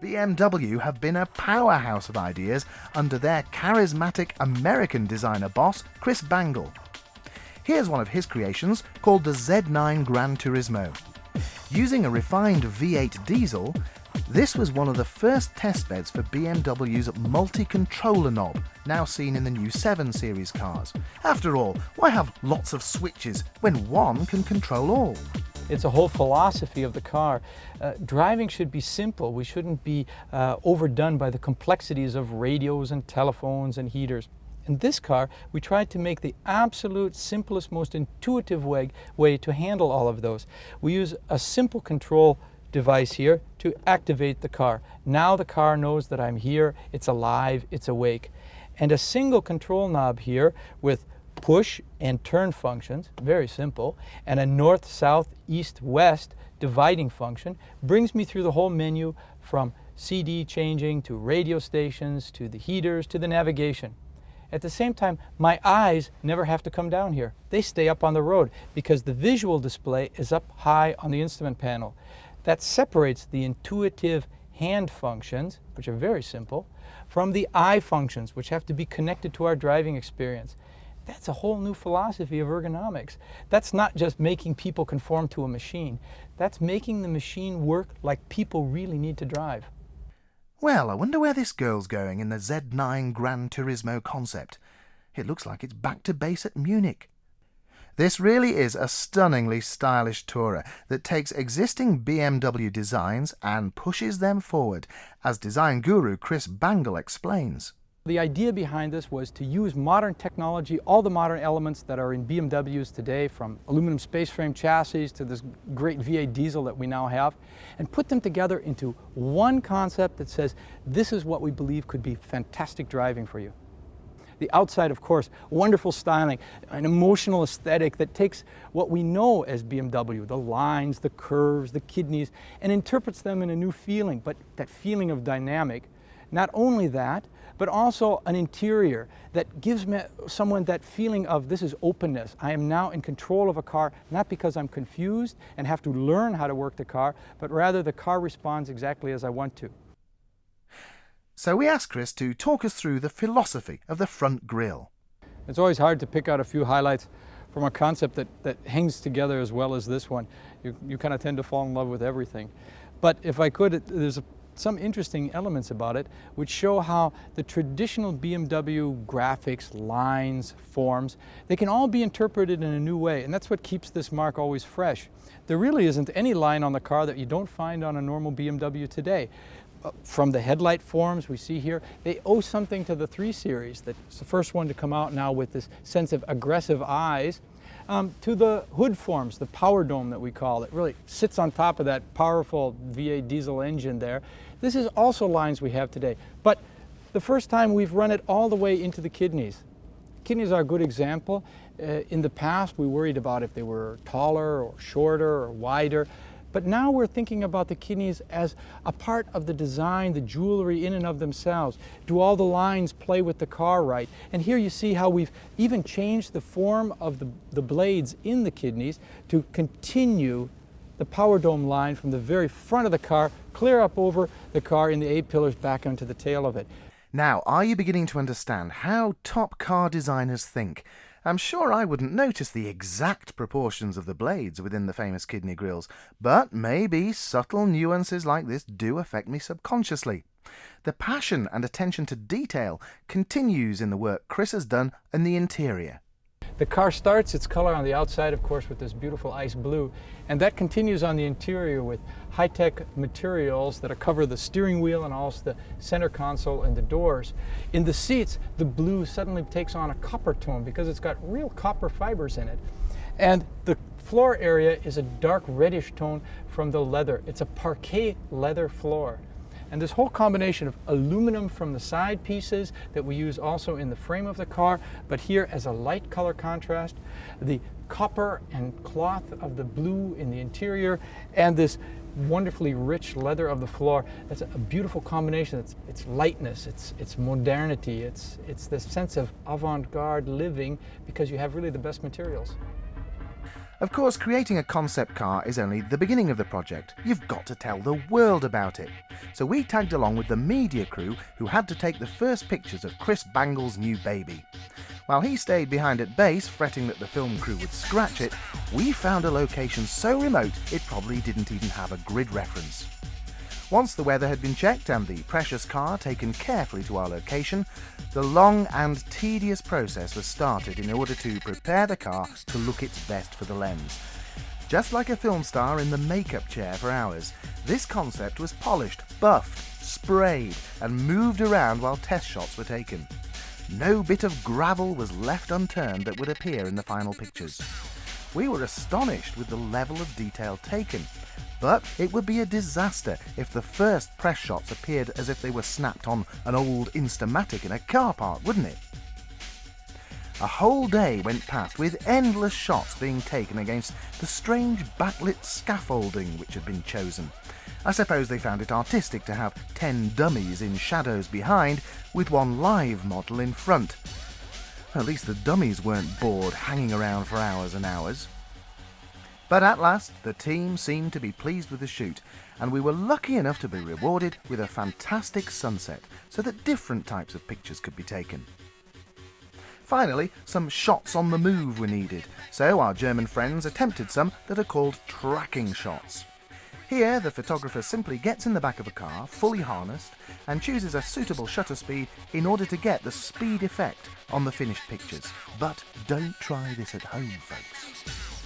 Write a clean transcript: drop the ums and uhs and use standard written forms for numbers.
BMW have been a powerhouse of ideas under their charismatic American designer boss, Chris Bangle. Here's one of his creations called the Z9 Gran Turismo. Using a refined V8 diesel, this was one of the first test beds for BMW's multi-controller knob, now seen in the new 7 Series cars. After all, why have lots of switches when one can control all? It's a whole philosophy of the car. Driving should be simple. We shouldn't be overdone by the complexities of radios and telephones and heaters. In this car, we tried to make the absolute simplest, most intuitive way to handle all of those. We use a simple control device here to activate the car. Now the car knows that I'm here, it's alive, it's awake. And a single control knob here with push and turn functions, very simple, and a north, south, east, west dividing function brings me through the whole menu from CD changing to radio stations to the heaters to the navigation. At the same time, my eyes never have to come down here. They stay up on the road because the visual display is up high on the instrument panel. That separates the intuitive hand functions, which are very simple, from the eye functions, which have to be connected to our driving experience. That's a whole new philosophy of ergonomics. That's not just making people conform to a machine. That's making the machine work like people really need to drive. Well, I wonder where this girl's going in the Z9 Gran Turismo concept. It looks like it's back to base at Munich. This really is a stunningly stylish tourer that takes existing BMW designs and pushes them forward, as design guru Chris Bangle explains. The idea behind this was to use modern technology, all the modern elements that are in BMWs today, from aluminum space frame chassis to this great V8 diesel that we now have, and put them together into one concept that says, this is what we believe could be fantastic driving for you. The outside, of course, wonderful styling, an emotional aesthetic that takes what we know as BMW, the lines, the curves, the kidneys, and interprets them in a new feeling, but that feeling of dynamic. Not only that, but also an interior that gives someone that feeling of this is openness. I am now in control of a car, not because I'm confused and have to learn how to work the car, but rather the car responds exactly as I want to. So we asked Chris to talk us through the philosophy of the front grille. It's always hard to pick out a few highlights from a concept that hangs together as well as this one. You kind of tend to fall in love with everything. But if I could, there's some interesting elements about it which show how the traditional BMW graphics, lines, forms, they can all be interpreted in a new way, and that's what keeps this marque always fresh. There really isn't any line on the car that you don't find on a normal BMW today. From the headlight forms we see here, they owe something to the 3 Series. That's the first one to come out now with this sense of aggressive eyes. To the hood forms, the power dome that we call it, really sits on top of that powerful V8 diesel engine there. This is also lines we have today, but the first time we've run it all the way into the kidneys. Kidneys are a good example. In the past we worried about if they were taller or shorter or wider, but now we're thinking about the kidneys as a part of the design, the jewelry in and of themselves. Do all the lines play with the car right? And here you see how we've even changed the form of the blades in the kidneys to continue the power dome line from the very front of the car, clear up over the car in the A-pillars back onto the tail of it. Now, are you beginning to understand how top car designers think? I'm sure I wouldn't notice the exact proportions of the blades within the famous kidney grills, but maybe subtle nuances like this do affect me subconsciously. The passion and attention to detail continues in the work Chris has done in the interior. The car starts its color on the outside, of course, with this beautiful ice blue, and that continues on the interior with high-tech materials that cover the steering wheel and also the center console and the doors. In the seats, the blue suddenly takes on a copper tone because it's got real copper fibers in it. And the floor area is a dark reddish tone from the leather. It's a parquet leather floor. And this whole combination of aluminum from the side pieces that we use also in the frame of the car, but here as a light color contrast, the copper and cloth of the blue in the interior, and this wonderfully rich leather of the floor. That's a beautiful combination. It's lightness, it's modernity, it's this sense of avant-garde living because you have really the best materials. Of course, creating a concept car is only the beginning of the project. You've got to tell the world about it. So we tagged along with the media crew who had to take the first pictures of Chris Bangle's new baby. While he stayed behind at base, fretting that the film crew would scratch it, we found a location so remote it probably didn't even have a grid reference. Once the weather had been checked and the precious car taken carefully to our location, the long and tedious process was started in order to prepare the car to look its best for the lens. Just like a film star in the makeup chair for hours, this concept was polished, buffed, sprayed, and moved around while test shots were taken. No bit of gravel was left unturned that would appear in the final pictures. We were astonished with the level of detail taken, but it would be a disaster if the first press shots appeared as if they were snapped on an old Instamatic in a car park, wouldn't it? A whole day went past with endless shots being taken against the strange backlit scaffolding which had been chosen. I suppose they found it artistic to have 10 dummies in shadows behind with one live model in front. At least the dummies weren't bored hanging around for hours and hours. But at last, the team seemed to be pleased with the shoot, and we were lucky enough to be rewarded with a fantastic sunset so that different types of pictures could be taken. Finally, some shots on the move were needed, so our German friends attempted some that are called tracking shots. Here, the photographer simply gets in the back of a car, fully harnessed, and chooses a suitable shutter speed in order to get the speed effect on the finished pictures. But don't try this at home, folks.